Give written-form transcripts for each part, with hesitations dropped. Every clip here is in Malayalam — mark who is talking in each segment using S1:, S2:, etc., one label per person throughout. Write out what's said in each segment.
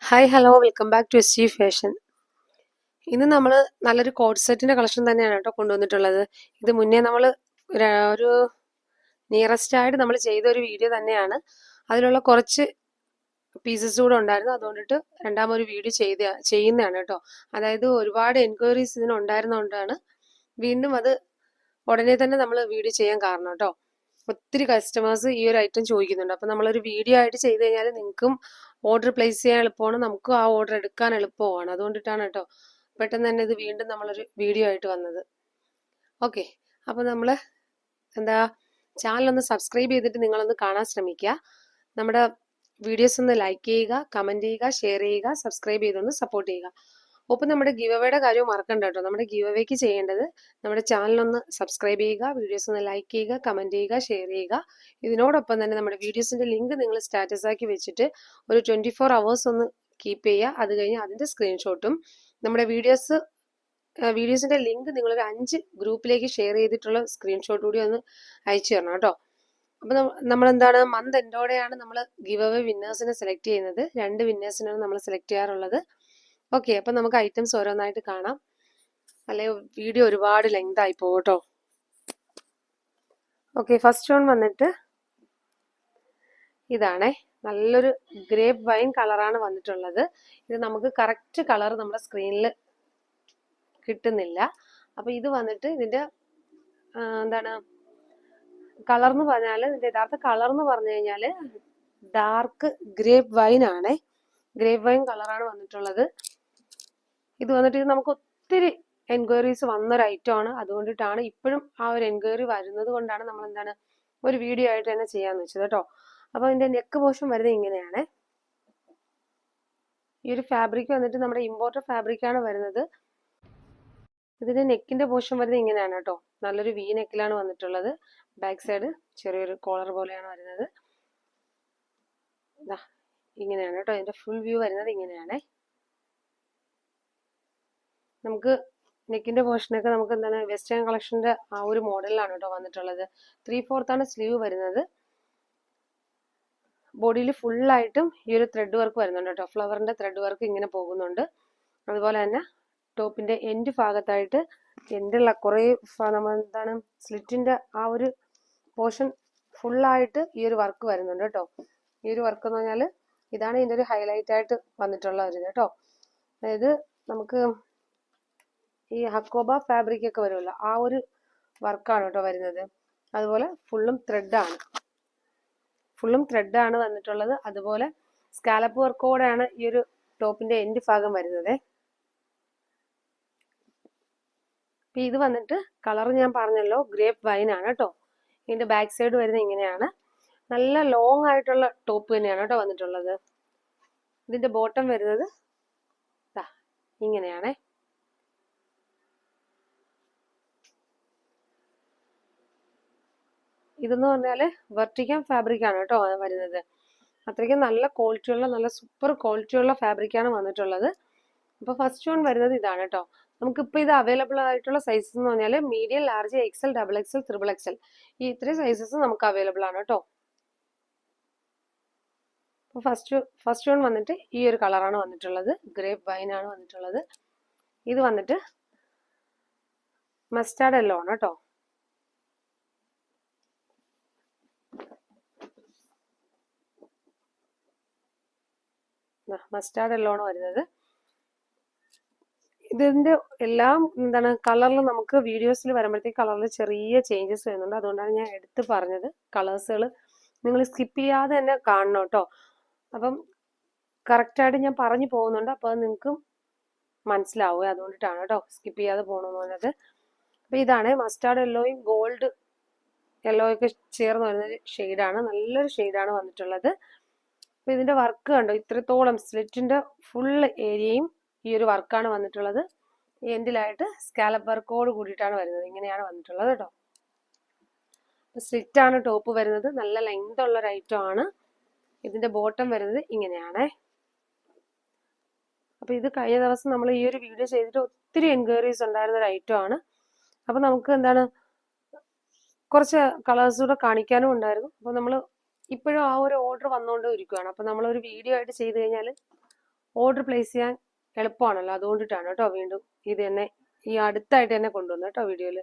S1: Hi hello welcome back to S G Fashion. ഇന്ന് നമ്മൾ നല്ലൊരു കോഡ് സെറ്റിന്റെ കളക്ഷൻ തന്നെയാണ് കേട്ടോ കൊണ്ടുവന്നിട്ടുള്ളത്. ഇത് മുന്നേ നമ്മൾ ഒരു നിയറസ്റ്റ് ആയിട്ട് നമ്മൾ ചെയ്ത ഒരു വീഡിയോ തന്നെയാണ്. അതിലുള്ള കുറച്ച് പീസസ് കൂടെ ഉണ്ടായിരുന്നു, അതുകൊണ്ടിട്ട് രണ്ടാമൊരു വീഡിയോ ചെയ്യുന്നതാണ് കേട്ടോ. അതായത് ഒരുപാട് എൻക്വയറീസ് ഇതിനുണ്ടായിരുന്നതുകൊണ്ടാണ് വീണ്ടും അത് ഉടനെ തന്നെ നമ്മൾ വീഡിയോ ചെയ്യാൻ കാരണം കേട്ടോ. ഒത്തിരി കസ്റ്റമേഴ്സ് ഈ ഒരു ഐറ്റം ചോദിക്കുന്നുണ്ട്. അപ്പം നമ്മളൊരു വീഡിയോ ആയിട്ട് ചെയ്ത് കഴിഞ്ഞാൽ നിങ്ങൾക്കും ഓർഡർ പ്ലേസ് ചെയ്യാൻ എളുപ്പമാണ്, നമുക്കും ആ ഓർഡർ എടുക്കാൻ എളുപ്പമാണ്. അതുകൊണ്ടിട്ടാണ് കേട്ടോ പെട്ടെന്ന് തന്നെ ഇത് വീണ്ടും നമ്മളൊരു വീഡിയോ ആയിട്ട് വന്നത്. ഓക്കെ, അപ്പോൾ നമ്മൾ ചാനലൊന്ന് സബ്സ്ക്രൈബ് ചെയ്തിട്ട് നിങ്ങളൊന്ന് കാണാൻ ശ്രമിക്കുക. നമ്മുടെ വീഡിയോസ് ഒന്ന് ലൈക്ക് ചെയ്യുക, കമൻറ്റ് ചെയ്യുക, ഷെയർ ചെയ്യുക, സബ്സ്ക്രൈബ് ചെയ്തൊന്ന് സപ്പോർട്ട് ചെയ്യുക. ഒപ്പം നമ്മുടെ ഗിവ് അവയുടെ കാര്യം മറക്കണ്ട കേട്ടോ. നമ്മുടെ ഗിവ് അവേക്ക് ചെയ്യേണ്ടത് നമ്മുടെ ചാനലൊന്ന് സബ്സ്ക്രൈബ് ചെയ്യുക, വീഡിയോസ് ഒന്ന് ലൈക്ക് ചെയ്യുക, കമൻറ്റ് ചെയ്യുക, ഷെയർ ചെയ്യുക. ഇതിനോടൊപ്പം തന്നെ നമ്മുടെ വീഡിയോസിന്റെ ലിങ്ക് നിങ്ങൾ സ്റ്റാറ്റസ് ആക്കി വെച്ചിട്ട് ഒരു 24 hours ഒന്ന് കീപ്പ് ചെയ്യുക. അത് കഴിഞ്ഞ് അതിന്റെ സ്ക്രീൻഷോട്ടും നമ്മുടെ വീഡിയോസിന്റെ ലിങ്ക് നിങ്ങളൊരു 5 ഗ്രൂപ്പിലേക്ക് ഷെയർ ചെയ്തിട്ടുള്ള സ്ക്രീൻഷോട്ട് കൂടി ഒന്ന് അയച്ചു തരണം കേട്ടോ. അപ്പൊ നമ്മൾ എന്താണ് മന്ത് എൻഡോടെയാണ് നമ്മൾ ഗിവ് അവേ വിന്നേഴ്സിനെ സെലക്ട് ചെയ്യുന്നത്. 2 വിന്നേഴ്സിനാണ് നമ്മൾ സെലക്ട് ചെയ്യാറുള്ളത്. ഓക്കെ, അപ്പൊ നമുക്ക് ഐറ്റംസ് ഓരോന്നായിട്ട് കാണാം, അല്ലെ വീഡിയോ ഒരുപാട് ലെങ്ത് ആയി പോകും കേട്ടോ. ഓക്കെ, ഫസ്റ്റ് വൺ വന്നിട്ട് ഇതാണേ, നല്ലൊരു ഗ്രേപ്പ് വൈൻ കളറാണ് വന്നിട്ടുള്ളത്. ഇത് നമുക്ക് കറക്റ്റ് കളർ നമ്മുടെ സ്ക്രീനിൽ കിട്ടുന്നില്ല. അപ്പൊ ഇത് വന്നിട്ട് ഇതിന്റെ എന്താണ് കളർ എന്ന് പറഞ്ഞാൽ, ഇതിന്റെ യഥാർത്ഥ കളർ എന്ന് പറഞ്ഞു കഴിഞ്ഞാല് ഡാർക്ക് ഗ്രേപ്പ് വൈൻ ആണേ. ഗ്രേപ്പ് വൈൻ കളറാണ് വന്നിട്ടുള്ളത്. ഇത് വന്നിട്ട് നമുക്ക് ഒത്തിരി എൻക്വയറീസ് വന്നൊരു ഐറ്റം ആണ്. അതുകൊണ്ടിട്ടാണ് ഇപ്പോഴും ആ ഒരു എൻക്വയറി വരുന്നത് കൊണ്ടാണ് നമ്മൾ എന്താണ് ഒരു വീഡിയോ ആയിട്ട് തന്നെ ചെയ്യാന്ന് വെച്ചത് കേട്ടോ. അപ്പൊ ഇതിന്റെ നെക്ക് പോർഷൻ വരുന്നത് ഇങ്ങനെയാണ്. ഈ ഒരു ഫാബ്രിക് വന്നിട്ട് നമ്മുടെ ഇമ്പോർട്ടഡ് ഫാബ്രിക് ആണ് വരുന്നത്. ഇതിന്റെ നെക്കിന്റെ പോർഷൻ വരുന്നത് ഇങ്ങനെയാണ് കേട്ടോ. നല്ലൊരു വി നെക്കിലാണ് വന്നിട്ടുള്ളത്. ബാക്ക് സൈഡ് ചെറിയൊരു കോളർ പോലെയാണ് വരുന്നത്. ഇങ്ങനെയാണ് കേട്ടോ. ഇതിന്റെ ഫുൾ വ്യൂ വരുന്നത് ഇങ്ങനെയാണ്. നമുക്ക് നെക്കിന്റെ പോർഷനൊക്കെ നമുക്ക് എന്താണ് വെസ്റ്റേൺ കളക്ഷന്റെ ആ ഒരു മോഡലിലാണ് കേട്ടോ വന്നിട്ടുള്ളത്. 3/4 ആണ് സ്ലീവ് വരുന്നത്. ബോഡിയിൽ ഫുള്ളായിട്ടും ഈ ഒരു ത്രെഡ് വർക്ക് വരുന്നുണ്ട് കേട്ടോ. ഫ്ലവറിന്റെ ത്രെഡ് വർക്ക് ഇങ്ങനെ പോകുന്നുണ്ട്. അതുപോലെ തന്നെ ടോപ്പിന്റെ എൻഡ് ഭാഗത്തായിട്ട് എൻഡുള്ള കുറേ നമ്മൾ എന്താണ് സ്ലിറ്റിന്റെ ആ ഒരു പോർഷൻ ഫുള്ളായിട്ട് ഈ ഒരു വർക്ക് വരുന്നുണ്ട് കേട്ടോ. ഈ ഒരു വർക്ക് എന്ന് പറഞ്ഞാൽ ഇതാണ് ഇതിന്റെ ഒരു ഹൈലൈറ്റ് ആയിട്ട് വന്നിട്ടുള്ള ഒരു കേട്ടോ. അതായത് നമുക്ക് ഈ ഹക്കോബ ഫാബ്രിക് ഒക്കെ വരുമല്ലോ, ആ ഒരു വർക്കാണ് കേട്ടോ വരുന്നത്. അതുപോലെ ഫുള്ളും ത്രെഡാണ് വന്നിട്ടുള്ളത്. അതുപോലെ സ്കാലപ്പ് വർക്കോടെയാണ് ഈ ഒരു ടോപ്പിന്റെ എൻഡ് ഭാഗം വരുന്നത്. ഇത് വന്നിട്ട് കളർ ഞാൻ പറഞ്ഞല്ലോ ഗ്രേപ്പ് വൈൻ ആണ് കേട്ടോ. ഇതിന്റെ ബാക്ക് സൈഡ് വരുന്നത് ഇങ്ങനെയാണ്. നല്ല ലോങ് ആയിട്ടുള്ള ടോപ്പ് തന്നെയാണ് കേട്ടോ വന്നിട്ടുള്ളത്. ഇതിന്റെ ബോട്ടം വരുന്നത് ഇങ്ങനെയാണേ. ഇതെന്ന് പറഞ്ഞാല് വെർട്ടിക്കൻ ഫാബ്രിക് ആണ് കേട്ടോ വരുന്നത്. അത്രയ്ക്കും നല്ല ക്വാളിറ്റിയുള്ള, നല്ല സൂപ്പർ ക്വാളിറ്റിയുള്ള ഫാബ്രിക് ആണ് വന്നിട്ടുള്ളത്. അപ്പൊ ഫസ്റ്റ് വൺ വരുന്നത് ഇതാണ് കേട്ടോ. നമുക്കിപ്പോ ഇത് അവൈലബിൾ ആയിട്ടുള്ള സൈസസ് എന്ന് പറഞ്ഞാൽ medium, large, XL, XXL, XXL ഈ ഇത്രയും സൈസസ് നമുക്ക് അവൈലബിൾ ആണ് കേട്ടോ. ഫസ്റ്റ് വൺ വന്നിട്ട് ഈ ഒരു കളറാണ് വന്നിട്ടുള്ളത്. ഗ്രേപ്പ് വൈൻ ആണ് വന്നിട്ടുള്ളത്. ഇത് വന്നിട്ട് മസ്റ്റാർഡ് യെല്ലോ ആണ് കേട്ടോ. മസ്റ്റാർഡ് യെല്ലോ ആണ് വരുന്നത്. ഇതിന്റെ എല്ലാം എന്താണ് കളറിൽ നമുക്ക് വീഡിയോസിൽ വരുമ്പോഴത്തേക്ക് കളറിൽ ചെറിയ ചേഞ്ചസ് വരുന്നുണ്ട്. അതുകൊണ്ടാണ് ഞാൻ എടുത്ത് പറഞ്ഞത്. കളേഴ്സുകൾ നിങ്ങൾ സ്കിപ്പ് ചെയ്യാതെ തന്നെ കാണണം കേട്ടോ. അപ്പം കറക്റ്റായിട്ട് ഞാൻ പറഞ്ഞു പോകുന്നുണ്ട്, അപ്പോൾ അത് നിങ്ങൾക്ക് മനസ്സിലാവുക. അതുകൊണ്ടിട്ടാണ് കേട്ടോ സ്കിപ്പ് ചെയ്യാതെ പോകണമെന്ന് പറഞ്ഞത്. അപ്പൊ ഇതാണ് മസ്റ്റാർഡ് യെല്ലോയും ഗോൾഡ് യെല്ലോയൊക്കെ ചേർന്ന് വരുന്നൊരു ഷെയ്ഡാണ്. നല്ലൊരു ഷെയ്ഡാണ് വന്നിട്ടുള്ളത്. അപ്പൊ ഇതിന്റെ വർക്ക് കണ്ടോ, ഇത്രത്തോളം സ്ലിറ്റിന്റെ ഫുൾ ഏരിയയും ഈ ഒരു വർക്കാണ് വന്നിട്ടുള്ളത്. എൻഡിലായിട്ട് സ്കാലപ്പ് വർക്കോട് കൂടിയിട്ടാണ് വരുന്നത്. ഇങ്ങനെയാണ് വന്നിട്ടുള്ളത് കേട്ടോ. സ്ലിറ്റ് ആണ് ടോപ്പ് വരുന്നത്. നല്ല ലെങ്ത് ഉള്ള ഒരു ഐറ്റം ആണ്. ഇതിന്റെ ബോട്ടം വരുന്നത് ഇങ്ങനെയാണ്. അപ്പൊ ഇത് കഴിഞ്ഞ ദിവസം നമ്മൾ ഈ ഒരു വീഡിയോ ചെയ്തിട്ട് ഒത്തിരി എൻക്വയറീസ് ഉണ്ടായിരുന്ന ഒരു ഐറ്റം ആണ്. അപ്പൊ നമുക്ക് എന്താണ് കുറച്ച് കളേഴ്സ് കൂടെ കാണിക്കാനും ഉണ്ടായിരുന്നു. അപ്പൊ നമ്മൾ ഇപ്പോഴും ആ ഒരു ഓർഡർ വന്നുകൊണ്ട് ഇരിക്കുകയാണ്. അപ്പൊ നമ്മളൊരു വീഡിയോ ആയിട്ട് ചെയ്ത് കഴിഞ്ഞാൽ ഓർഡർ പ്ലേസ് ചെയ്യാൻ എളുപ്പമാണല്ലോ, അതുകൊണ്ടിട്ടാണ് കേട്ടോ വീണ്ടും ഇത് തന്നെ ഈ അടുത്തായിട്ട് തന്നെ കൊണ്ടുവന്നു കേട്ടോ വീഡിയോയിൽ.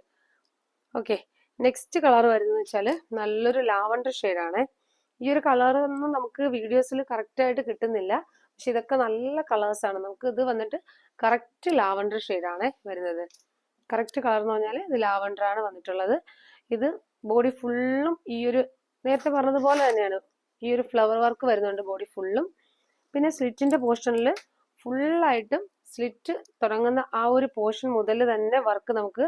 S1: ഓക്കെ, നെക്സ്റ്റ് കളർ വരുന്നത് വെച്ചാൽ നല്ലൊരു ലാവണ്ടർ ഷെയ്ഡാണ്. ഈ ഒരു കളറൊന്നും നമുക്ക് വീഡിയോസിൽ കറക്റ്റായിട്ട് കിട്ടുന്നില്ല, പക്ഷെ ഇതൊക്കെ നല്ല കളേഴ്സാണ്. നമുക്ക് ഇത് വന്നിട്ട് കറക്റ്റ് ലാവണ്ടർ ഷെയ്ഡാണ് വരുന്നത്. കറക്റ്റ് കളർ എന്ന് പറഞ്ഞാൽ ഇത് ലാവണ്ടർ ആണ് വന്നിട്ടുള്ളത്. ഇത് ബോഡി ഫുള്ളും ഈ ഒരു നേരത്തെ പറഞ്ഞതുപോലെ തന്നെയാണ്, ഈ ഒരു ഫ്ലവർ വർക്ക് വരുന്നുണ്ട് ബോഡി ഫുള്ളും. പിന്നെ സ്ലിറ്റിന്റെ പോർഷനിൽ ഫുള്ളായിട്ടും സ്ലിറ്റ് തുടങ്ങുന്ന ആ ഒരു പോർഷൻ മുതൽ തന്നെ വർക്ക് നമുക്ക്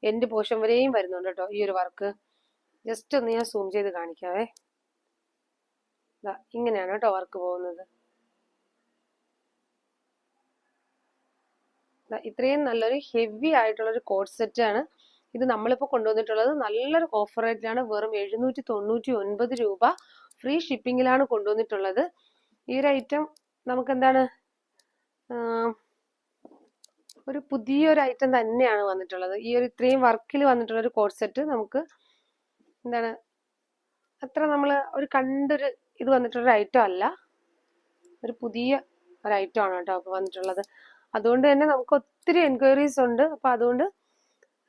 S1: എൻഡ് പോർഷൻ വരെയും വരുന്നുണ്ട് കേട്ടോ ഈ ഒരു വർക്ക്. ജസ്റ്റ് ഒന്ന് ഞാൻ സൂം ചെയ്ത് കാണിക്കാവേ. ഇങ്ങനെയാണ് കേട്ടോ വർക്ക് പോകുന്നത്. ഇത്രയും നല്ലൊരു ഹെവി ആയിട്ടുള്ളൊരു കോഡ് സെറ്റ് ആണ് ഇത് നമ്മളിപ്പോൾ കൊണ്ടുവന്നിട്ടുള്ളത്. നല്ലൊരു ഓഫർ റേറ്റിലാണ്, വെറും 799 രൂപ ഫ്രീ ഷിപ്പിങ്ങിലാണ് കൊണ്ടുവന്നിട്ടുള്ളത്. ഈ ഒരു ഐറ്റം നമുക്ക് എന്താണ് ഒരു പുതിയൊരു ഐറ്റം തന്നെയാണ് വന്നിട്ടുള്ളത്. ഈ ഒരു ഇത്രയും വർക്കിൽ വന്നിട്ടുള്ള ഒരു കോഡ് സെറ്റ് നമുക്ക് എന്താണ് അത്ര നമ്മൾ ഒരു കണ്ടൊരു ഇത് വന്നിട്ടുള്ളൊരു ഐറ്റം അല്ല, ഒരു പുതിയ ഒരു ഐറ്റം ആണ് കേട്ടോ അപ്പോൾ വന്നിട്ടുള്ളത്. അതുകൊണ്ട് തന്നെ നമുക്ക് ഒത്തിരി എൻക്വയറീസ് ഉണ്ട്. അപ്പോൾ അതുകൊണ്ട്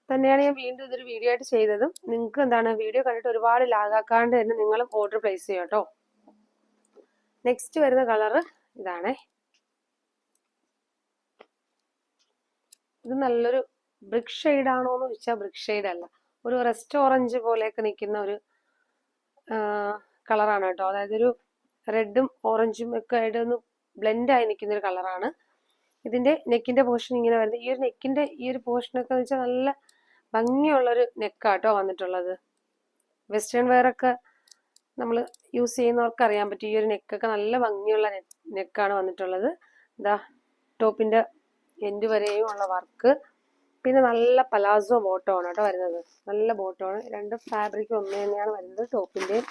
S1: തന്നെയാണ് ഞാൻ വീണ്ടും ഇതൊരു വീഡിയോ ആയിട്ട് ചെയ്തതും. നിങ്ങൾക്ക് എന്താണ് വീഡിയോ കണ്ടിട്ട് ഒരുപാട് ലാഗാക്കാണ്ട് തന്നെ നിങ്ങളും ഓർഡർ പ്ലേസ് ചെയ്യാം കേട്ടോ. നെക്സ്റ്റ് വരുന്ന കളറ് ഇതാണേ. ഇത് നല്ലൊരു ബ്രിക്ക് ഷെയ്ഡ് ആണോ എന്ന് ചോദിച്ചാൽ ബ്രിക്ക് ഷെയ്ഡ് അല്ല, ഒരു റെസ്റ്റ് ഓറഞ്ച് പോലെയൊക്കെ നിൽക്കുന്ന ഒരു കളറാണ് കേട്ടോ. അതായത് ഒരു റെഡും ഓറഞ്ചും ഒക്കെ ആയിട്ട് ഒന്ന് ബ്ലെൻഡ് ആയി നിൽക്കുന്ന ഒരു കളറാണ്. ഇതിന്റെ നെക്കിന്റെ പോർഷൻ ഇങ്ങനെ വരുന്നത്. ഈ ഒരു നെക്കിന്റെ ഈ ഒരു പോർഷനൊക്കെ എന്ന് വെച്ചാൽ നല്ല ഭംഗിയുള്ളൊരു നെക്കാട്ടോ വന്നിട്ടുള്ളത്. വെസ്റ്റേൺ വെയർ ഒക്കെ നമ്മൾ യൂസ് ചെയ്യുന്നവർക്ക് അറിയാൻ പറ്റും, ഈ ഒരു നെക്കൊക്കെ നല്ല ഭംഗിയുള്ള നെക്കാണ് വന്നിട്ടുള്ളത്. ഇതാ ടോപ്പിന്റെ എൻഡ് വരെയും ഉള്ള വർക്ക്. പിന്നെ നല്ല പലാസോ ബോട്ടം ആണ് കേട്ടോ വരുന്നത്. നല്ല ബോട്ടമാണ്, രണ്ട് ഫാബ്രിക് ഒന്ന് തന്നെയാണ് വരുന്നത്. ടോപ്പിന്റെയും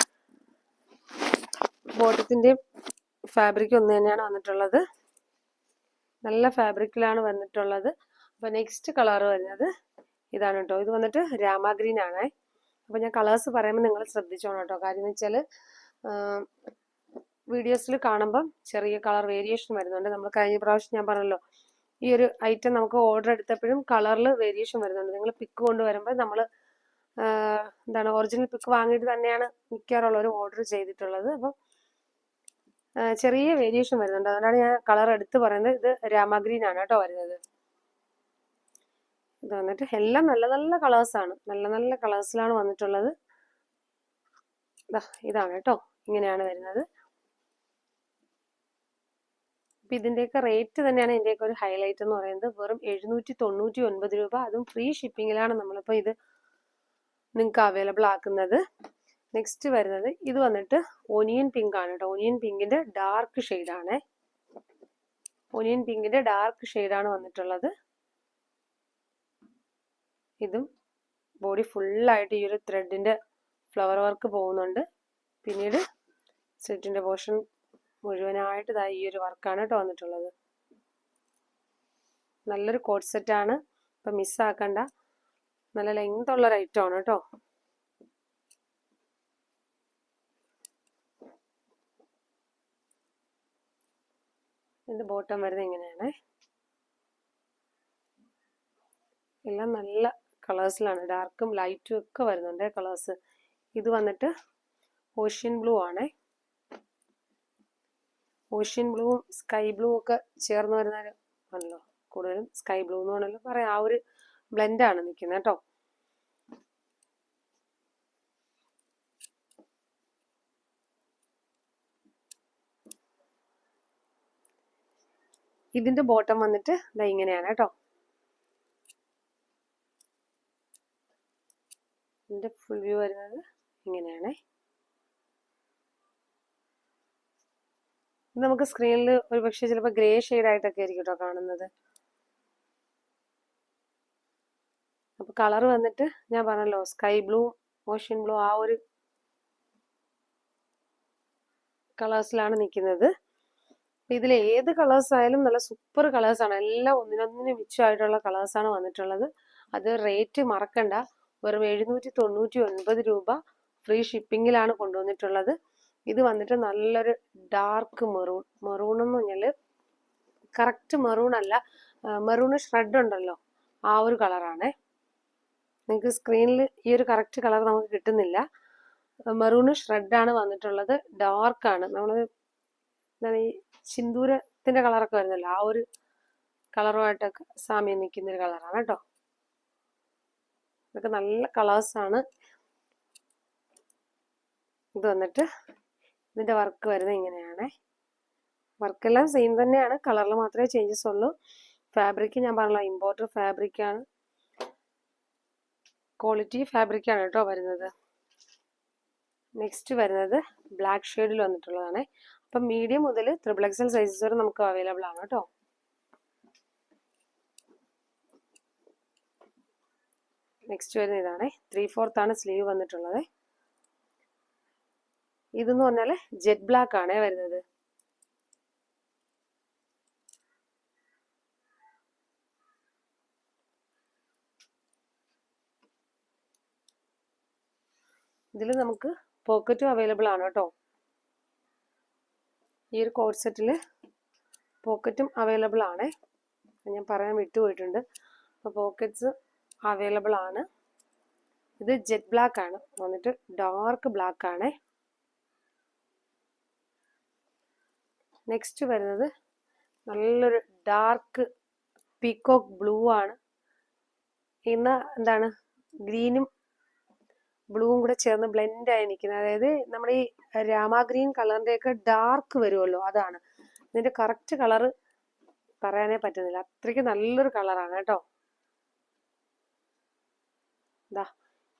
S1: ബോട്ടത്തിന്റെയും ഫാബ്രിക് ഒന്ന് തന്നെയാണ് വന്നിട്ടുള്ളത്. നല്ല ഫാബ്രിക്കിലാണ് വന്നിട്ടുള്ളത്. അപ്പൊ നെക്സ്റ്റ് കളർ വരുന്നത് ഇതാണ് കേട്ടോ. ഇത് വന്നിട്ട് രാമ ഗ്രീൻ ആണ്. അപ്പൊ ഞാൻ കളേഴ്സ് പറയുമ്പോൾ നിങ്ങൾ ശ്രദ്ധിച്ചോണം കേട്ടോ. കാര്യം എന്ന് വെച്ചാൽ വീഡിയോസിൽ കാണുമ്പം ചെറിയ കളർ വേരിയേഷൻ വരുന്നുണ്ട്. നമ്മൾ കഴിഞ്ഞ പ്രാവശ്യം ഞാൻ പറഞ്ഞല്ലോ, ഈ ഒരു ഐറ്റം നമുക്ക് ഓർഡർ എടുത്തപ്പോഴും കളറിൽ വേരിയേഷൻ വരുന്നുണ്ട്. നിങ്ങൾ പിക്ക് കൊണ്ടുവരുമ്പോൾ നമ്മൾ എന്താണ് ഒറിജിനൽ പിക്ക് വാങ്ങിയിട്ട് തന്നെയാണ് മിക്കവാറുള്ളവരും ഓർഡർ ചെയ്തിട്ടുള്ളത്. അപ്പം ചെറിയ വേരിയേഷൻ വരുന്നുണ്ട്, അതുകൊണ്ടാണ് ഞാൻ കളർ എടുത്ത് പറയുന്നത്. ഇത് രാമഗ്രീൻ ആണ് കേട്ടോ വരുന്നത്. ഇത് വന്നിട്ട് എല്ലാം നല്ല നല്ല കളേഴ്സാണ്, നല്ല നല്ല കളേഴ്സിലാണ് വന്നിട്ടുള്ളത്. ഇതാണ് കേട്ടോ, ഇങ്ങനെയാണ് വരുന്നത്. അപ്പൊ ഇതിന്റെയൊക്കെ റേറ്റ് തന്നെയാണ് ഇതിന്റെയൊക്കെ ഒരു ഹൈലൈറ്റ് എന്ന് പറയുന്നത്. വെറും 799 രൂപ, അതും ഫ്രീ ഷിപ്പിങ്ങിലാണ് നമ്മളിപ്പോൾ ഇത് നിങ്ങൾക്ക് അവൈലബിൾ ആക്കുന്നത്. നെക്സ്റ്റ് വരുന്നത് ഇത് വന്നിട്ട് ഓനിയൻ പിങ്ക് ആണ് കേട്ടോ. ഓനിയൻ പിങ്കിന്റെ ഡാർക്ക് ഷെയ്ഡാണ്. ഓനിയൻ പിങ്കിന്റെ ഡാർക്ക് ഷെയ്ഡാണ് വന്നിട്ടുള്ളത്. ഇതും ബോഡി ഫുള്ളായിട്ട് ഈ ഒരു ത്രെഡിന്റെ ഫ്ലവർ വർക്ക് പോകുന്നുണ്ട്. പിന്നീട് സ്ലിറ്റിന്റെ പോർഷൻ മുഴുവനായിട്ട് ഇതാ ഈ ഒരു വർക്കാണ് കേട്ടോ വന്നിട്ടുള്ളത്. നല്ലൊരു കോഡ് സെറ്റ് ആണ്, ഇപ്പൊ മിസ്സാക്കണ്ട. നല്ല ലെങ്ത് ഉള്ള ഒരു ഐറ്റം ആണ് കേട്ടോ. ഇതിന്റെ ബോട്ടം വരുന്നത് ഇങ്ങനെയാണ്. എല്ലാം നല്ല കളേഴ്സിലാണ്, ഡാർക്കും ലൈറ്റും ഒക്കെ വരുന്നുണ്ട് കളേഴ്സ്. ഇത് വന്നിട്ട് ഓഷ്യൻ ബ്ലൂ ആണ്. ഓഷ്യൻ ബ്ലൂവും സ്കൈ ബ്ലൂ ഒക്കെ ചേർന്ന് വരുന്ന ആണല്ലോ, കൂടുതലും സ്കൈ ബ്ലൂ എന്ന് വേണമല്ലോ പറയാം. ആ ഒരു ബ്ലെൻഡാണ് നിൽക്കുന്നത് കേട്ടോ. ഇതിന്റെ ബോട്ടം വന്നിട്ട് ഇതാ ഇങ്ങനെയാണ് കേട്ടോ. ഇതിന്റെ ഫുൾ വ്യൂ വരുന്നത് ഇങ്ങനെയാണ്. നമുക്ക് സ്ക്രീനിൽ ഒരു പക്ഷേ ചിലപ്പോൾ ഗ്രേ ഷെയ്ഡായിട്ടൊക്കെ ആയിരിക്കും കേട്ടോ കാണുന്നത്. അപ്പൊ കളർ വന്നിട്ട് ഞാൻ പറഞ്ഞല്ലോ സ്കൈ ബ്ലൂ, ഓഷ്യൻ ബ്ലൂ, ആ ഒരു കളേഴ്സിലാണ് നിൽക്കുന്നത്. ഇതിൽ ഏത് കളേഴ്സ് ആയാലും നല്ല സൂപ്പർ കളേഴ്സ് ആണ്, എല്ലാം ഒന്നിനൊന്നിന് മിച്ചമായിട്ടുള്ള കളേഴ്സ് ആണ് വന്നിട്ടുള്ളത്. അത് റേറ്റ് മറക്കണ്ട, വെറും 799 രൂപ ഫ്രീ ഷിപ്പിങ്ങിലാണ് കൊണ്ടുവന്നിട്ടുള്ളത്. ഇത് വന്നിട്ട് നല്ലൊരു ഡാർക്ക് മെറൂൺ എന്ന് പറഞ്ഞാൽ കറക്റ്റ് മെറൂൺ അല്ല, മെറൂണ് ഷ്രെഡ് ഉണ്ടല്ലോ, ആ ഒരു കളറാണ്. നിങ്ങൾക്ക് സ്ക്രീനിൽ ഈ ഒരു കറക്റ്റ് കളർ നമുക്ക് കിട്ടുന്നില്ല. മെറൂണ് ഷ്രെഡാണ് വന്നിട്ടുള്ളത്. ഡാർക്കാണ്, നമ്മൾ എന്താണ് ഈ സിന്ദൂരത്തിന്റെ കളറൊക്കെ വരുന്നല്ലോ, ആ ഒരു കളറുമായിട്ടൊക്കെ സാമ്യം നിൽക്കുന്ന ഒരു കളറാണ് കേട്ടോ. ഇതൊക്കെ നല്ല കളേഴ്സാണ്. ഇത് വന്നിട്ട് ഇതിന്റെ വർക്ക് വരുന്നത് ഇങ്ങനെയാണ്. വർക്കെല്ലാം സെയിം തന്നെയാണ്, കളറിൽ മാത്രമേ ചേഞ്ചസ് ഉള്ളൂ. ഫാബ്രിക് ഞാൻ പറഞ്ഞല്ലോ, ഇമ്പോർട്ടഡ് ഫാബ്രിക് ആണ്, ക്വാളിറ്റി ഫാബ്രിക് ആണ് കേട്ടോ വരുന്നത്. നെക്സ്റ്റ് വരുന്നത് ബ്ലാക്ക് ഷെയ്ഡിൽ വന്നിട്ടുള്ളതാണ്. അപ്പം മീഡിയം മുതൽ XXL സൈസസ് വരെ നമുക്ക് അവൈലബിൾ ആണ് കേട്ടോ. നെക്സ്റ്റ് വരുന്ന ഇതാണ്. 3/4 ആണ് സ്ലീവ് വന്നിട്ടുള്ളത്. ഇതെന്ന് പറഞ്ഞാൽ ജെറ്റ് ബ്ലാക്ക് ആണ് വരുന്നത്. ഇതിൽ നമുക്ക് പോക്കറ്റും അവൈലബിൾ ആണ് കേട്ടോ. ഈ ഒരു കോഡ് സെറ്റിൽ പോക്കറ്റും അവൈലബിൾ ആണ്, ഞാൻ പറയാൻ വിട്ടുപോയിട്ടുണ്ട്. അപ്പോൾ പോക്കറ്റ്സ് അവൈലബിൾ ആണ്. ഇത് ജെറ്റ് ബ്ലാക്ക് ആണ് വന്നിട്ട്, ഡാർക്ക് ബ്ലാക്ക് ആണ്. നെക്സ്റ്റ് വരുന്നത് നല്ലൊരു ഡാർക്ക് പീകോക്ക് ബ്ലൂ ആണ്. ഇന്ന് എന്താണ് ഗ്രീനും ബ്ലൂവും കൂടെ ചേർന്ന് ബ്ലെൻഡ് ആയി നിൽക്കുന്നത്, അതായത് നമ്മുടെ ഈ രാമ ഗ്രീൻ കളറിന്റെ ഒക്കെ ഡാർക്ക് വരുമല്ലോ, അതാണ്. ഇതിന്റെ കറക്റ്റ് കളറ് പറയാനേ പറ്റുന്നില്ല, അത്രയ്ക്ക് നല്ലൊരു കളറാണ് കേട്ടോ. ഇതാ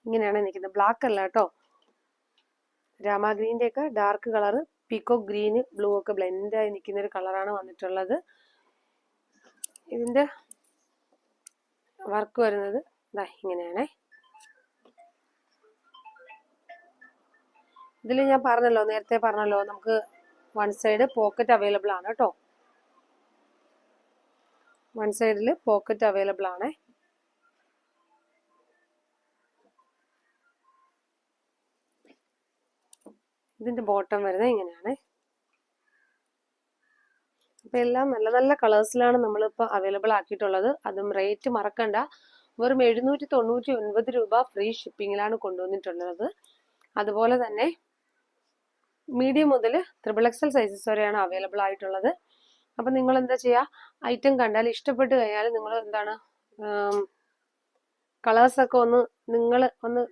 S1: ഇങ്ങനെയാണ് നിൽക്കുന്നത്, ബ്ലാക്ക് അല്ല കേട്ടോ. രാമ ഗ്രീൻ്റെ ഒക്കെ dark colour peacock green blue ഒക്കെ ബ്ലെൻഡ് ആയി നിൽക്കുന്ന ഒരു കളറാണ് വന്നിട്ടുള്ളത്. ഇതിന്റെ വർക്ക് വരുന്നത് ഇതാ ഇങ്ങനെയാണേ. ഇതിൽ ഞാൻ പറഞ്ഞല്ലോ, നേരത്തെ പറഞ്ഞല്ലോ, നമുക്ക് വൺ സൈഡ് പോക്കറ്റ് അവൈലബിൾ ആണ് കേട്ടോ. വൺ സൈഡിൽ പോക്കറ്റ് അവൈലബിൾ ആണ്. ഇതിന്റെ ബോട്ടം വരുന്നത് ഇങ്ങനെയാണ്. അപ്പൊ എല്ലാം നല്ല നല്ല കളേഴ്സിലാണ് നമ്മളിപ്പോൾ അവൈലബിൾ ആക്കിയിട്ടുള്ളത്. അതും റേറ്റ് മറക്കണ്ട, വെറും 799 രൂപ ഫ്രീ ഷിപ്പിങ്ങിലാണ് കൊണ്ടുവന്നിട്ടുള്ളത്. അതുപോലെ തന്നെ മീഡിയം മുതൽ XXL സൈസസ് വരെയാണ് അവൈലബിൾ ആയിട്ടുള്ളത്. അപ്പം നിങ്ങൾ എന്താ ചെയ്യുക, ഐറ്റം കണ്ടാൽ ഇഷ്ടപ്പെട്ട് കഴിഞ്ഞാൽ നിങ്ങൾ എന്താണ് കളേഴ്സൊക്കെ നിങ്ങൾ ഒന്ന്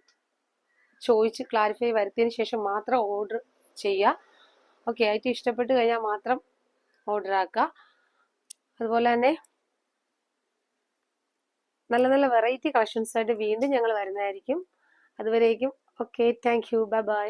S1: ചോദിച്ച് ക്ലാരിഫൈ വരുത്തിയതിന് ശേഷം മാത്രം ഓർഡർ ചെയ്യുക. ഓക്കെ, ഐറ്റം ഇഷ്ടപ്പെട്ട് കഴിഞ്ഞാൽ മാത്രം ഓർഡർ ആക്കുക. അതുപോലെ തന്നെ നല്ല നല്ല വെറൈറ്റി കളക്ഷൻസ് ആയിട്ട് വീണ്ടും ഞങ്ങൾ വരുന്നതായിരിക്കും. അതുവരേക്കും okay, thank you, bye bye.